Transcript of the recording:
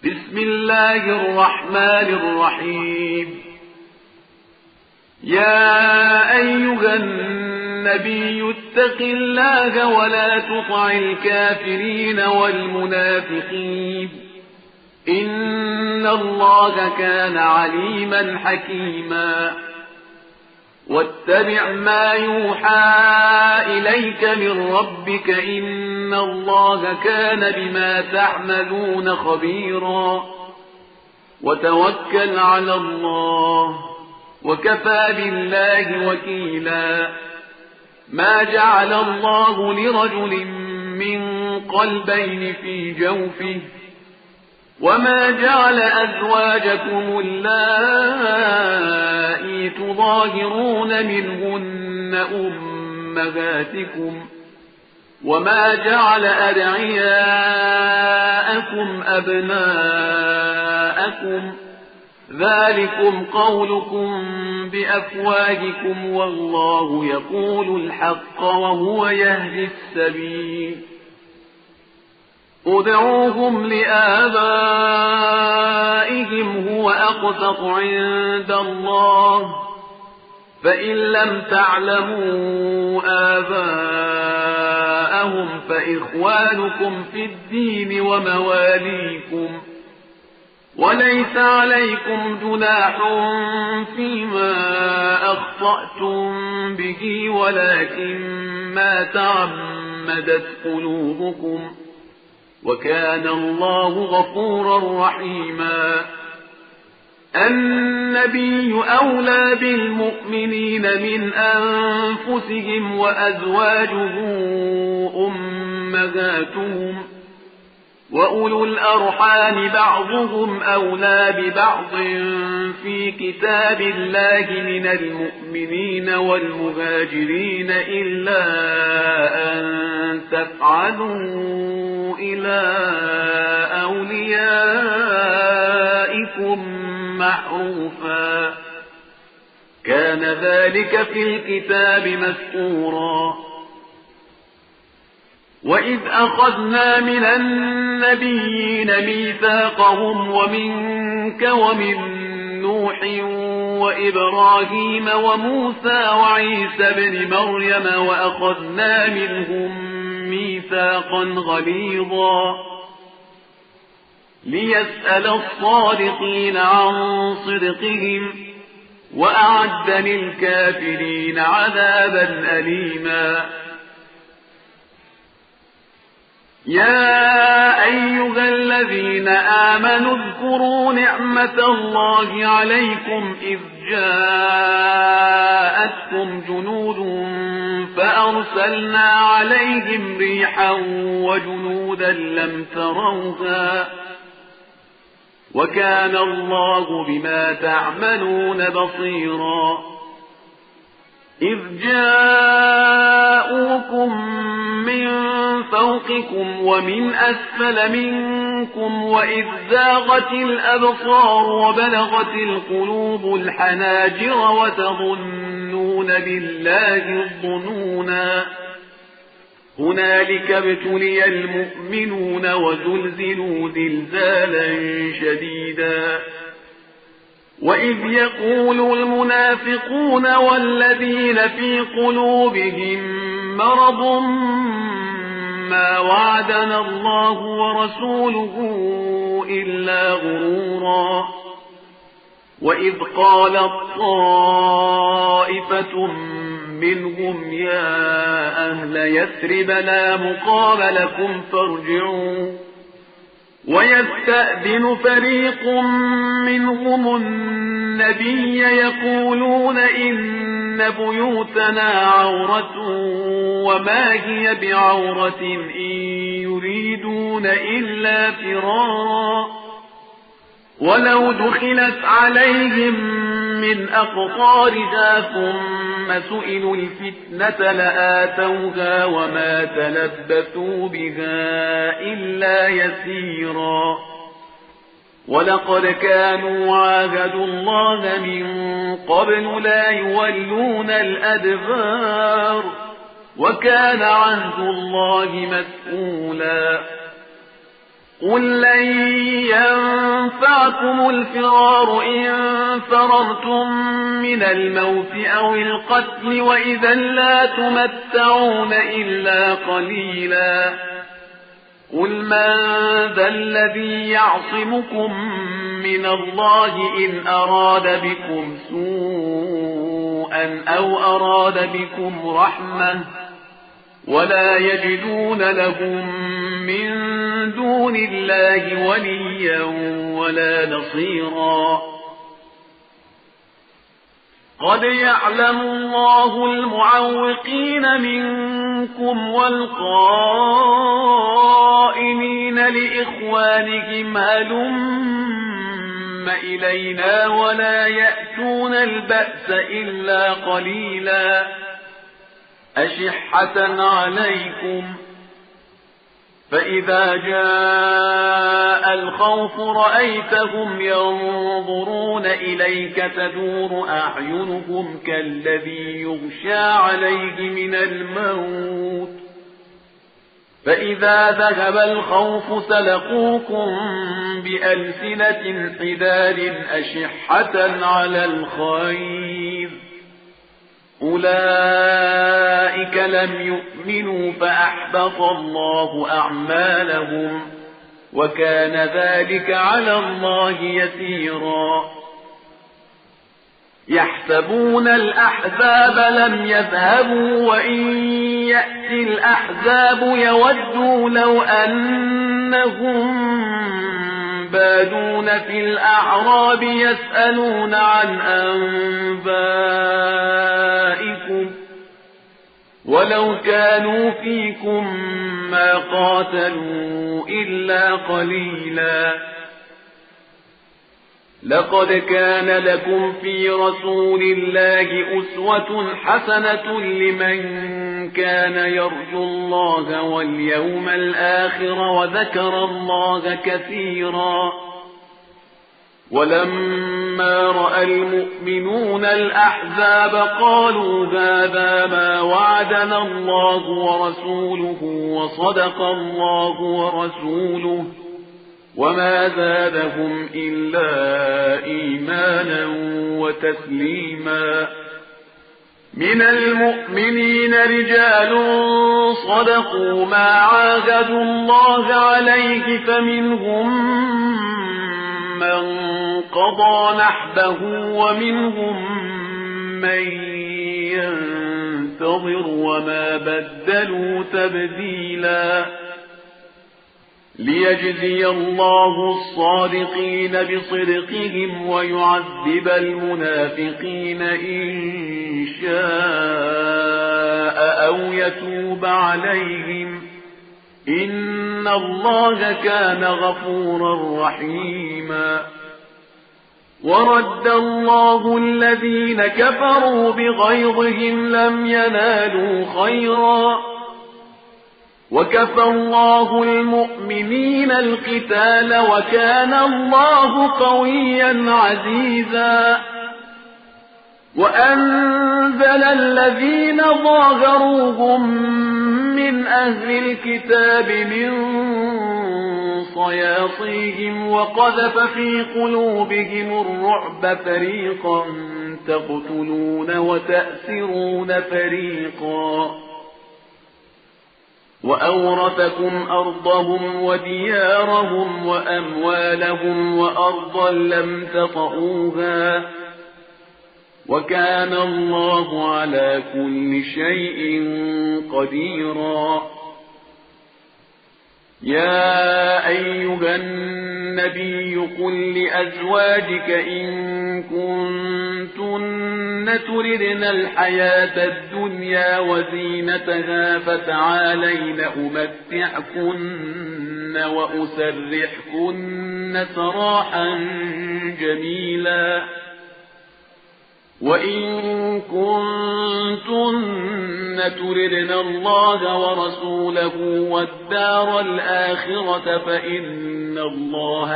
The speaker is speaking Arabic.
بسم الله الرحمن الرحيم. يا أيها النبي اتق الله ولا تطع الكافرين والمنافقين إن الله كان عليما حكيما. واتبع ما يوحى إليك من ربك إن الله كان بما تعملون خبيرا. وتوكل على الله وكفى بالله وكيلا. ما جعل الله لرجل من قلبين في جوفه وما جعل أزواجكم اللائي تظاهرون منهن أمهاتكم وما جعل أدعياءكم أبناءكم ذلكم قولكم بأفواهكم والله يقول الحق وهو يهدي السبيل. ادعوهم لآبائهم هو أقسط عند الله فإن لم تعلموا آباءهم فإخوانكم في الدين ومواليكم وليس عليكم جناح فيما أخطأتم به ولكن ما تعمدت قلوبكم وكان الله غفورا رحيما. النبي أولى بالمؤمنين من أنفسهم وأزواجه أمهاتهم وأولو الأرحام بعضهم أولى ببعض في كتاب الله من المؤمنين والمهاجرين إلا أن تفعلوا إلى أوليائكم معروفا كان ذلك في الكتاب مسطورا. وإذ أخذنا من النبيين ميثاقهم ومنك ومن نوح وإبراهيم وموسى وعيسى بن مريم وأخذنا منهم ميثاقا غليظا ليسأل الصادقين عن صدقهم وأعد للكافرين عذابا أليما. يا أيها الذين آمنوا اذكروا نعمة الله عليكم إذ جاءتكم جنود فأرسلنا عليهم ريحا وجنودا لم تروها وكان الله بما تعملون بصيرا. إذ جاءوكم من فوقكم ومن أسفل منكم وإذ زاغت الأبصار وبلغت القلوب الحناجر وتظنون بالله الظنونا هنالك ابتلي المؤمنون وزلزلوا زلزالا شديدا. وإذ يقول المنافقون والذين في قلوبهم مرض ما وعدنا الله ورسوله إلا غرورا. وإذ قالت طائفة منهم يا أهل يثرب لا مقام لكم فارجعوا ويستأذن فريق منهم النبي يقولون إن بيوتنا عورة وما هي بعورة إن يريدون إلا فرارا ولو دخلت عليهم من أقطارها ثم سئلوا الفتنة لآتوها وما تلبثوا بها إلا يسيرا. ولقد كانوا عاهدوا الله من قبل لا يولون الأدبار وكان عهد الله مسؤولا. قل لن معكم الفرار إن فررتم من الموت أو القتل وإذا لا تمتعون إلا قليلا قل من ذا الذي يعصمكم من الله إن أراد بكم سوءا أو أراد بكم رحمة ولا يجدون لهم من دون الله وليا ولا نصيرا قد يعلم الله المعوقين منكم والقائلين لإخوانهم هلم إلينا ولا يأتون البأس إلا قليلا أشحة عليكم فإذا جاء الخوف رأيتهم ينظرون إليك تدور أعينهم كالذي يغشى عليه من الموت فإذا ذهب الخوف سلقوكم بألسنة حداد أشحة على الخير أولئك لم يؤمنوا فأحبط الله أعمالهم وكان ذلك على الله يسيرا يحسبون الأحزاب لم يذهبوا وإن يأتي الأحزاب يودوا لو أنهم بادون في الأعراب يسألون عن أنبائكم ولو كانوا فيكم ما قاتلوا إلا قليلا لقد كان لكم في رسول الله أسوة حسنة لمن كان يرجو الله واليوم الآخر وذكر الله كثيرا ولما رأى المؤمنون الأحزاب قالوا هذا ما وعدنا الله ورسوله وصدق الله ورسوله وما زادهم إلا إيمانا وتسليما من المؤمنين رجال صدقوا ما عاهدوا الله عليه فمنهم من قضى نحبه ومنهم من ينتظر وما بدلوا تبديلا ليجزي الله الصادقين بصدقهم ويعذب المنافقين إن شاء أو يتوب عليهم إن الله كان غفورا رحيما ورد الله الذين كفروا بغيظهم لم ينالوا خيرا وكفى الله المؤمنين القتال وكان الله قويا عزيزا وأنزل الذين ظاهروهم من أهل الكتاب من صياصيهم وقذف في قلوبهم الرعب فريقا تقتلون وتأسرون فريقا وأورثكم أرضهم وديارهم وأموالهم وأرضا لم تطئوها وكان الله على كل شيء قديرا يا أيها النبي قل لأزواجك إن كنتن تردن الحياة الدنيا وزينتها فتعالين أمتعكن وأسرحكن سراحا جميلا وإن كنتن تردن الله ورسوله والدار الآخرة فإن الله